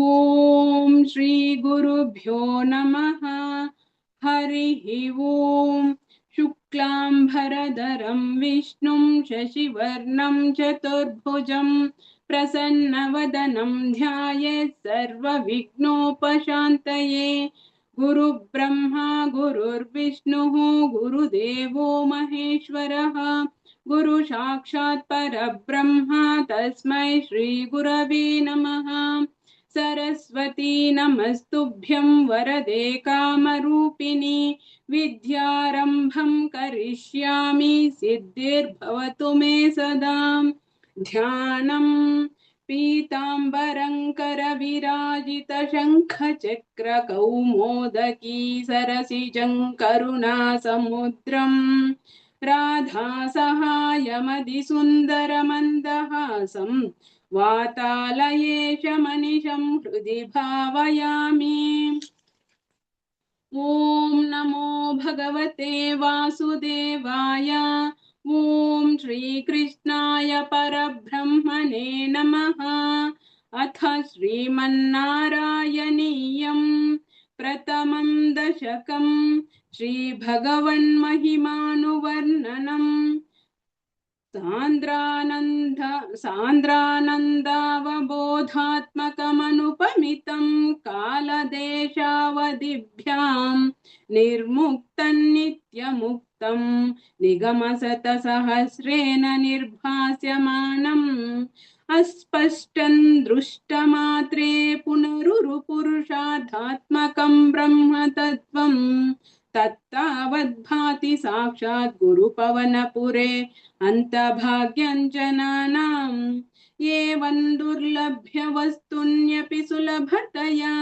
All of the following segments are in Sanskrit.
ओम श्री गुरुभ्यो नमः। हरिः ओम। शुक्लांभरधरं विष्णुं शशिवर्णं चतुर्भुजं प्रसन्नवदनं ध्यायेत् सर्वविघ्नोपशान्तये। गुरुब्रह्मा गुरुर्विष्णुः गुरुदेवो महेश्वरः गुरु साक्षात् परब्रह्म तस्मै श्री गुरवे नमः। सरस्वती नमस्तुभ्यं वरदे कामरूपिणी विद्यारंभं करिष्यामि सिद्धिर्भवतु मे सदा। ध्यानं पीताम्बरं करविराजित शङ्खचक्र कौमोदकी सरसिजं करुणासमुद्रम् राधा सहायमदिसुन्दरमन्दहासं वातालयेश मनिशं हृदि भावयामि। ॐ नमो भगवते वासुदेवाय। ॐ श्रीकृष्णाय परब्रह्मणे नमः। अथ श्रीमन्नारायणीयं प्रथमं दशकं श्रीभगवन्महिमानुवर्णनम्। सान्द्रानन्दावबोधात्मकमनुपमितं कालदेशावधिभ्यां निर्मुक्तं नित्यमुक्तं निगमशतसहस्रेण निर्भास्यमानम् अस्पष्टं दृष्टमात्रे पुनरुरुपुरुषार्थात्मकं ब्रह्म तत्त्वम् तत्तावद्भाति साक्षात् गुरुपवनपुरे अन्तभाग्यञ्जनानाम् एवं दुर्लभ्य वस्तुन्यपि सुलभतया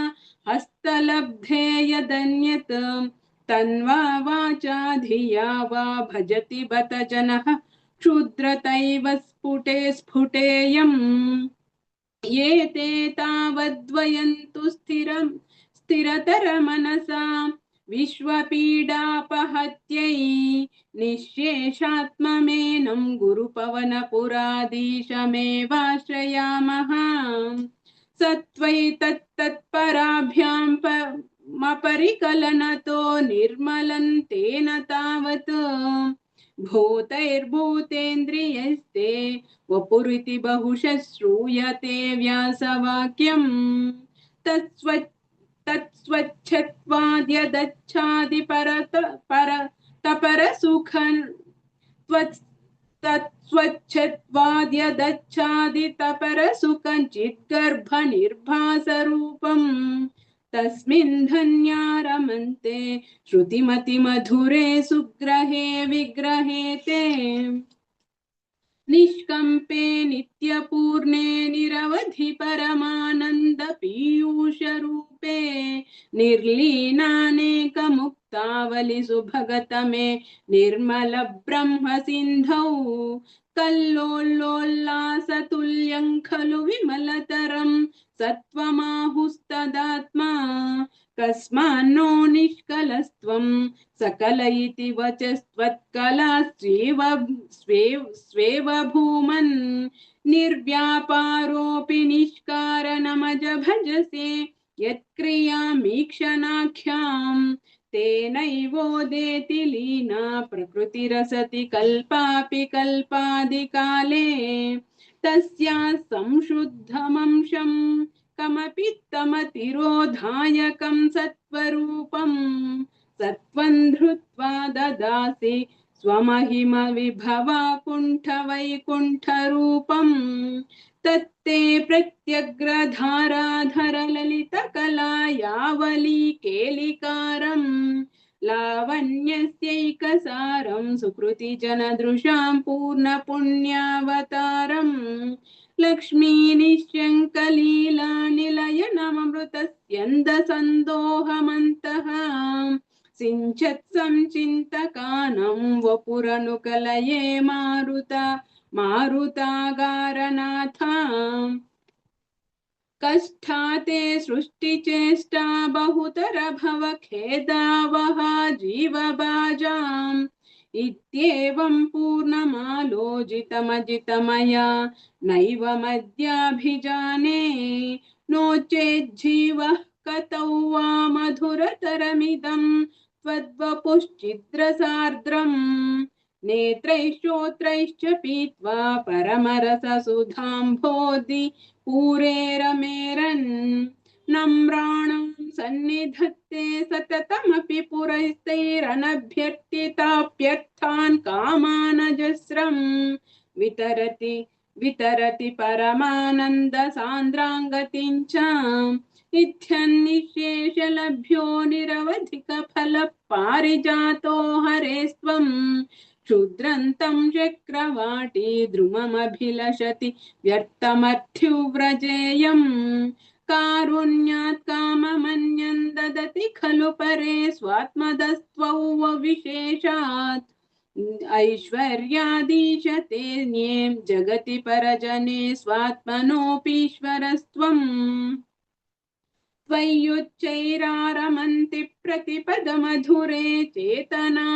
हस्तलब्धे यदन्यत् तन्वा वाचा धिया वा भजति बत जनः क्षुद्रतैव स्फुटे स्फुटेयम्। ये ते तावद्वयन्तु स्थिरतरमनसा विश्वपीडापहत्यै निःशेषात्ममेनं गुरुपवनपुराधीशमेवाश्रयामः। सत्त्वैतत्तत्पराभ्यां मपरिकलनतो निर्मलं तेन तावत् भूतैर्भूतेन्द्रियैस्ते वपुरिति बहुशः श्रूयते व्यासवाक्यम्। तत्स्वच्छत्वाद्यदच्छादि परतपरसुखं तत्स्वच्छत्वाद्यदच्छादि तपरसुखं चिद्गर्भनिर्भासरूपम् तस्मिन् धन्या रमन्ते श्रुतिमतिमधुरे सुग्रहे विग्रहे ते। निष्कम्पे नित्यपूर्णे निरवधि परमानन्द पीयूषरूपे निर्लीनानेकमुक्तावलि सुभगतमे निर्मल ब्रह्म सिन्धौ कल्लोलोल्लासतुल्यं खलु विमलतरं सत्त्वमाहुस्तदात्मा कस्मान्नो निष्कलस्त्वं सकल इति वचस्त्वत्कला स्वेव भूमन् निर्व्यापारोऽपि निष्कारणमज भजसे यत्क्रियामीक्षणाख्यां तेनैवोदेति लीना प्रकृतिरसति कल्पापि कल्पादिकाले तस्या संशुद्धमंशं कमपि तमतिरोधायकं सत्त्वरूपं सत्त्वं धृत्वा ददासि स्वमहिम विभवा कुण्ठवैकुण्ठरूपम् तत्ते प्रत्यग्रधाराधर ललितकला यावली केलिकारम् लावण्यस्यैकसारं सुकृतिजनदृशां पूर्णपुण्यावतारम् लक्ष्मी निश्यङ्कलीला निलयनमृतस्यन्दसन्दोहमन्तः सिञ्चत् संचिन्तकानं वपुरनुकलये मारुतागारनाथा कष्टाते सृष्टिचेष्टा बहुतर भव खेदावहा जीवबाजाम् इत्येवं पूर्णमालोचितमजितमया नैव मद्याभिजाने नो चेज्जीवः कतौ वा मधुरतरमिदं त्वद्वपुश्चिद्रसार्द्रम् नेत्रैश्चोत्रैश्च पीत्वा परमरससुधाम्भोधि पूरेरमेरन् नम्राणां सन्निधत्ते सततमपि पुरैस्तैरनभ्यर्थिताप्यर्थान् कामानजस्रम् वितरति वितरति परमानन्दसान्द्राङ्गतिं च इत्थन्निशेषलभ्यो निरवधिकफलः पारिजातो हरेस्त्वम् क्षुद्रन्तं चक्रवाटी द्रुममभिलषति व्यर्थमर्थ्युव्रजेयम् कारुण्यात् काममन्यं ददति खलु परे स्वात्मदस्त्वौ विशेषात् ऐश्वर्यादीशते न्ये जगति परजने स्वात्मनोऽपीश्वरस्त्वम् त्वय्युच्चैरारमन्ति प्रतिपदमधुरे चेतना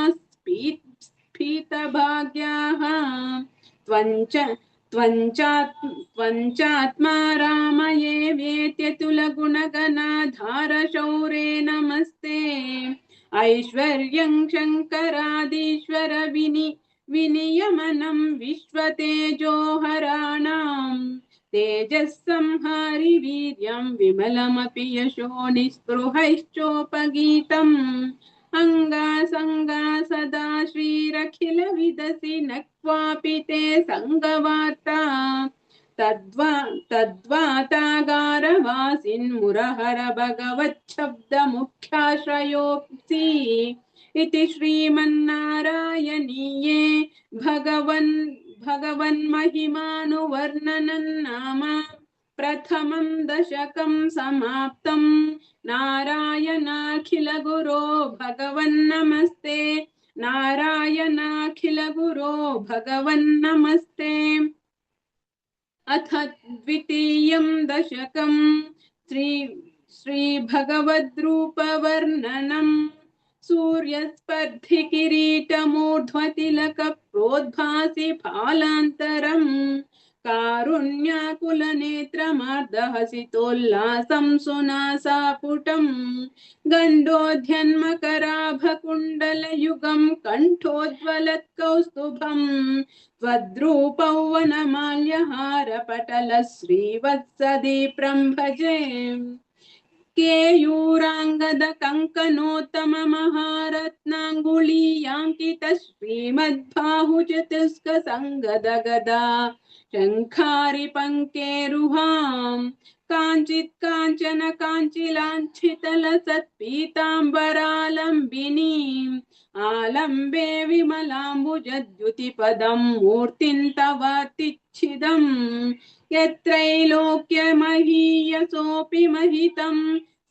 स्फीतभाग्याः त्वञ्च त्वञ्चात्मा रामये वेत्यतुलगुणगणाधारशौरे नमस्ते ऐश्वर्यं शङ्करादीश्वर विनियमनं विश्वतेजोहराणाम् तेजस्संहारि वीर्यं विमलमपि यशो निःस्पृहैश्चोपगीतम् अङ्गासङ्गा सदा श्रीरखिलविदसि न क्वापि ते सङ्गवार्ता तद्वातागारवासिन्मुरहर भगवच्छब्दमुख्याश्रयोऽसि इति श्रीमन्नारायणीये भगवन्महिमानुवर्णनं नाम प्रथमं दशकं समाप्तं नारायणाखिलगुरो भगवन्नमस्ते नारायणाखिलगुरो भगवन्नमस्ते अथ द्वितीयं दशकं श्रीभगवद्रूपवर्णनम् सूर्यस्पर्धि किरीटमूर्ध्वतिलकप्रोद्भासि फालान्तरम् कारुण्याकुलनेत्रमार्दहसितोल्लासं सुनासापुटम् गण्डोध्यन्मकराभकुण्डलयुगं कण्ठोज्ज्वलत्कौस्तुभम् त्वद्रूपौ वनमाल्यहारपटलः श्रीवत्सदीप्रं भजे केयूराङ्गद कङ्कणोत्तम महारत्नाङ्गुलीयाङ्कित श्रीमद्बाहुचतुष्क सङ्गद गदा शङ्खारि पङ्केरुहाम् काञ्चित् काञ्चन काञ्चिलाञ्छितलसत्पीताम्बरालम्बिनीम् आलम्बे विमलाम्बुजद्युतिपदं मूर्तिं तवातिच्छिदम् यत्रैलोक्यमहीयसोऽपि महितं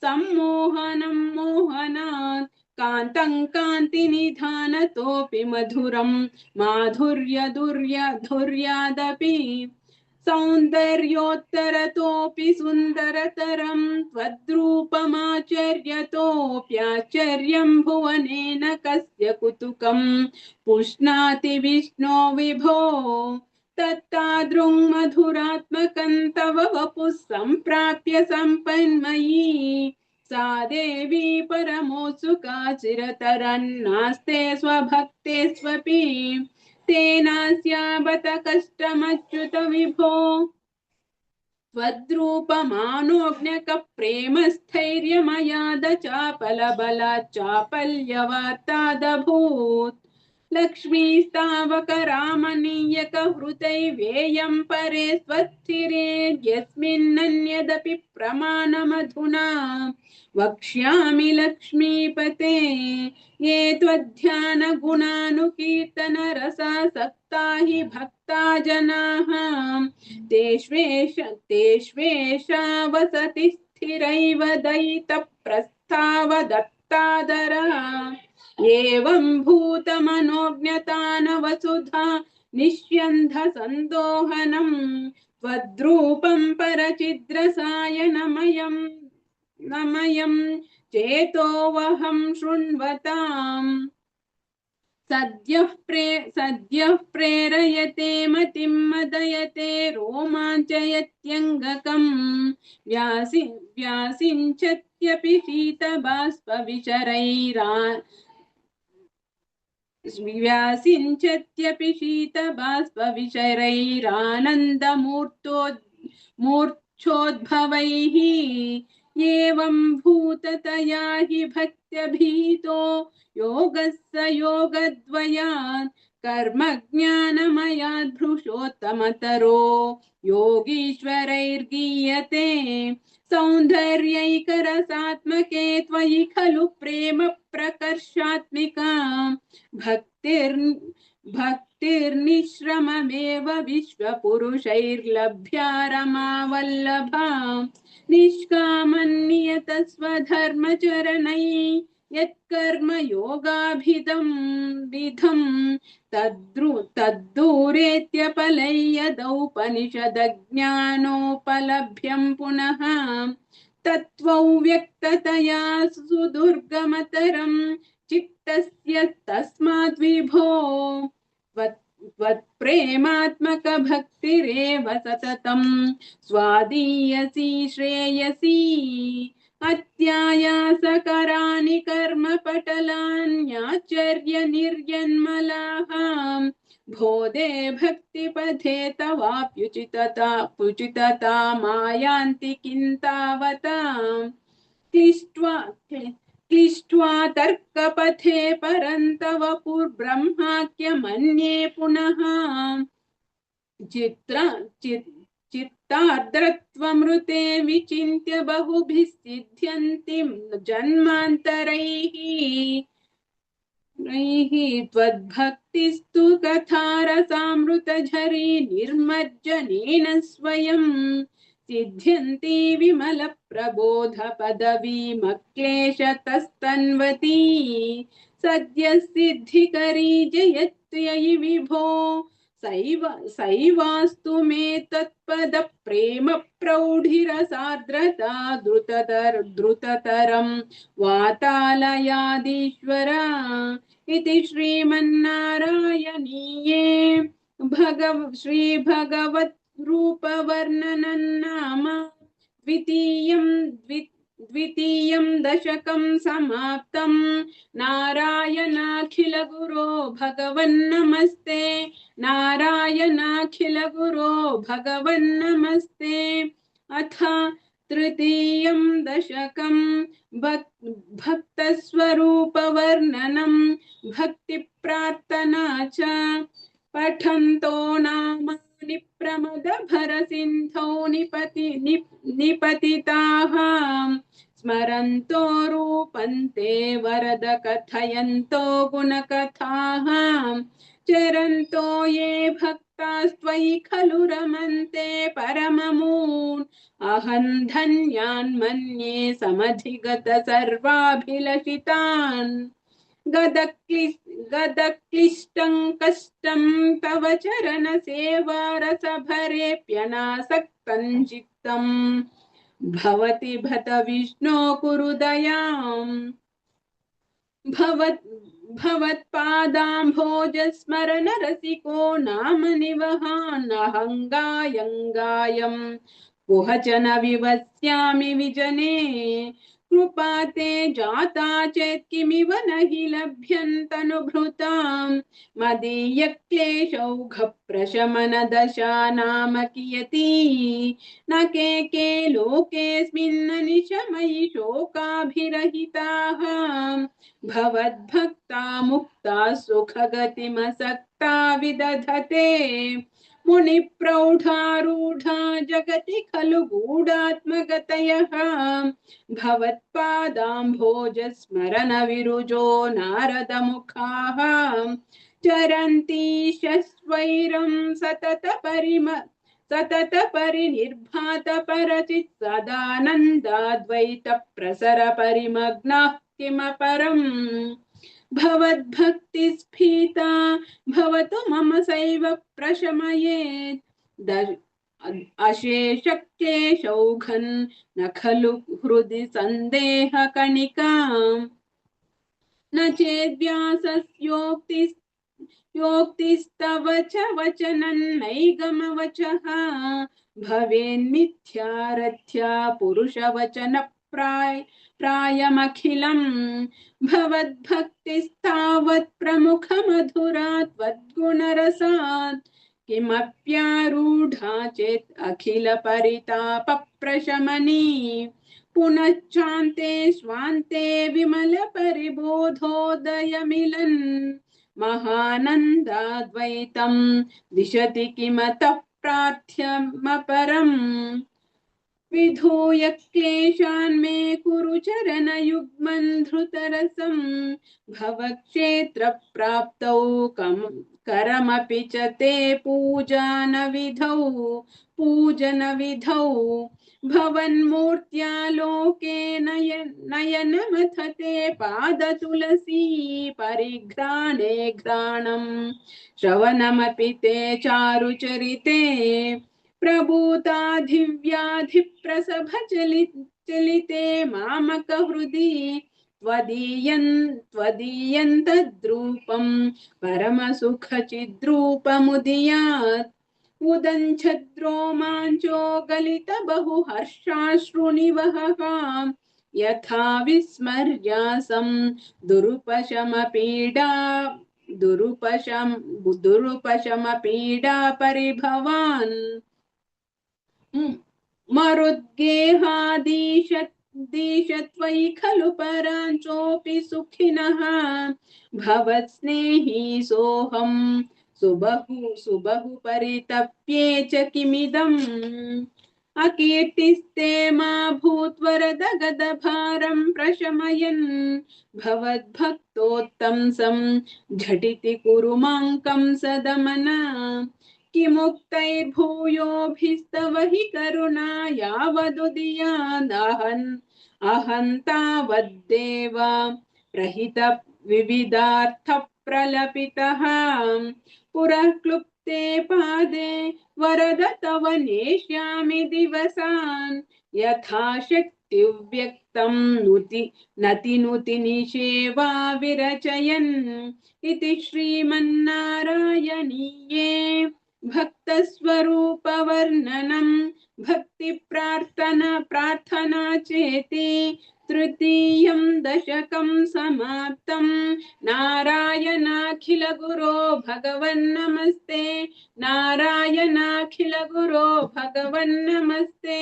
सम्मोहनं मोहनात् कान्तं कान्तिनिधानतोऽपि मधुरं माधुर्यदुर्यादपि सौन्दर्योत्तरतोऽपि सुन्दरतरं त्वद्रूपमाचर्यतोऽप्याश्चर्यं भुवनेन कस्य कुतुकं पुष्णाति विष्णो विभो तत्तादृङ् मधुरात्मकं तव वपुः सम्प्राप्य सम्पन्मयी सा देवी परमोत्सुका चिरतरन्नास्ते स्वभक्ते स्वपि तेनास्याबत कष्टमच्युत विभो त्वद्रूपमानोज्ञकप्रेमस्थैर्यमयाद चापलबलाच्चापल्यवार्तादभूत् लक्ष्मीस्तावकरामनीयकहृतैवेयं परे स्वस्थिरे यस्मिन्नन्यदपि प्रमाणमधुना वक्ष्यामि लक्ष्मीपते ये त्वध्यानगुणानुकीर्तनरसासक्ता हि भक्ता जनाः तेष्वेषा वसति स्थिरैव दयितप्रस्तावदत्तादरा एवं भूतमनोज्ञतान वसुधा निष्यन्ध सन्दोहनम् त्वद्रूपं परचिद्रसायनमयं चेतोऽहं शृण्वताम् सद्यः प्रेरयते मतिं मदयते रोमाञ्चयत्यङ्गकम् व्यासिञ्चत्यपि मूर्च्छोद्भवैः एवं भूततया हि भक्त्यभीतो योगः स योगद्वयात् कर्मज्ञानमयाद् भृशोत्तमतरो योगीश्वरैर्गीयते सौन्दर्यैकरसात्मके त्वयि खलु प्रेम प्रकर्षात्मिका भक्तिर्निश्रममेव विश्वपुरुषैर्लभ्या रमावल्लभा निष्कामन्नियतस्वधर्मचरणै यत्कर्म योगाभिदं विधं तद्दूरेत्यपलै यदौपनिषदज्ञानोपलभ्यं पुनः तत्त्वव्यक्ततया सुदुर्गमतरं चित्तस्य तस्माद् विभो त्वत्प्रेमात्मक भक्तिरेव सततं स्वादीयसी श्रेयसी अत्यायासकराणि कर्मपटलान्याचर्य निर्यन्मलाः भोदे भक्तिपथे तवाप्युचितता मायान्ति किन्तावता क्लिष्ट्वा तर्कपथे परन्तव पुर्ब्रह्माख्यमन्ये पुनः चित्तार्द्रत्वमृते विचिन्त्य बहुभिः सिद्ध्यन्ति जन्मान्तरैः त्वद्भक्तिस्तु कथारसामृतझरी निर्मज्जनेन स्वयं सिद्ध्यन्ति विमलप्रबोधपदवीमक्लेशतस्तन्वती सद्यः सिद्धिकरी जयत्ययि विभो सैवास्तु मे तत्पदप्रेम प्रौढिरसार्द्रता द्रुततरं वातालयादीश्वर इति श्रीमन्नारायणीये श्रीभगवत् रूपवर्णनन्नाम द्वितीयं दशकं समाप्तं नारायणाखिल गुरो भगवन्नमस्ते नारायणाखिलगुरो भगवन्नमस्ते अथ तृतीयं दशकं भक्तस्वरूपवर्णनं भक्तिप्रार्थना च पठन्तो नामानि प्रमदभरसिन्धौ निपतिताः स्मरन्तो रूपन्ते वरद कथयन्तो गुणकथाः चरन्तो ये भक्तास्त्वयि खलु रमन्ते परममून् अहं धन्यान् मन्ये समधिगत सर्वाभिलषितान् गदक्लिष्टं कष्टं तव चरण सेवा रसभरेऽप्यनासक्तं चित्तं भवति भत विष्णो कुरु दयाम् भवत्पादाम्भोजस्मरण रसिको नाम निवहानहङ्गायङ्गायं कुहचन विवस्यामि विजने कृपा ते जाता चेत् किमिव नहि लभ्यन्तनुभृतां मदीयक्लेशौघप्रशमनदशा नाम कियती न के लोकेऽस्मिन्ननिशमयि शोकाभिरहिताः भवद्भक्ता मुक्ता सुखगतिमसक्ता विदधते मुनिप्रौढारूढा जगति खलु गूढात्मगतयः भवत्पादाम्भोजस्मरण विरुजो नारदमुखाः चरन्ति शस्वैरं सतत परिनिर्भात परचित् सदानन्दाद्वैत प्रसर परिमग्नाः किमपरम् भवद्भक्तिस्फीता भवतु मम सैव प्रशमयेत् अशेषक्लेशौघन् न खलु हृदि सन्देहकणिका न चेद्व्यासस्योक्तिस्तव च वचनन्नैगमवचः भवेन्मिथ्यारथ्या पुरुषवचन प्रायमखिलम् भवद्भक्तिस्तावत् प्रमुखमधुरा त्वद्गुणरसात् किमप्यारूढा चेत् अखिल परिताप प्रशमनी पुनश्चान्ते स्वान्ते विमल परिबोधोदयमिलन् महानन्दाद्वैतं दिशति किमतः प्रार्थ्यमपरम् विधूय क्लेशान् मे कुरु चरणयुग्मन् धृतरसं भवक्षेत्रप्राप्तौ करमपि च ते पूजनविधौ भवन्मूर्त्यालोके नयनमथ ते पादतुलसी परिघ्राणे घ्राणम् श्रवणमपि ते चारुचरिते प्रभूताधिव्याधिप्रसभचलिते मामकहृदि त्वदीयन्तद्रूपं परमसुखचिद्रूपमुदीयात् उदञ्छद्रोमाञ्चो गलित बहुहर्षाश्रुनिवहः यथा विस्मर्यासं दुरुपशमपीडा दुरुपशमपीडा परिभवान् मरुद्गेहादीशत्वयि खलु पराञ्चोऽपि सुखिनः भवत्स्नेही सोऽहं सुबहु परितप्ये च किमिदम् अकीर्तिस्ते मा भूत्वरद गदभारं प्रशमयन् भवद्भक्तोत्तंसं झटिति कुरु माङ्कं सदमना किमुक्तैर्भूयोभिस्तव हि करुणा यावदुदीयादहं तावद्देव प्रहित विविधार्थ प्रलपितः पुरः क्लुप्ते पादे वरद तव नेष्यामि दिवसान् यथाशक्तिव्यक्तं नुति निषेवा विरचयन् इति श्रीमन्नारायणीये भक्तस्वरूपवर्णनं प्रार्थना चेति तृतीयं दशकं समाप्तं नारायणाखिल गुरो भगवन्नमस्ते नारायणाखिल गुरो भगवन्नमस्ते।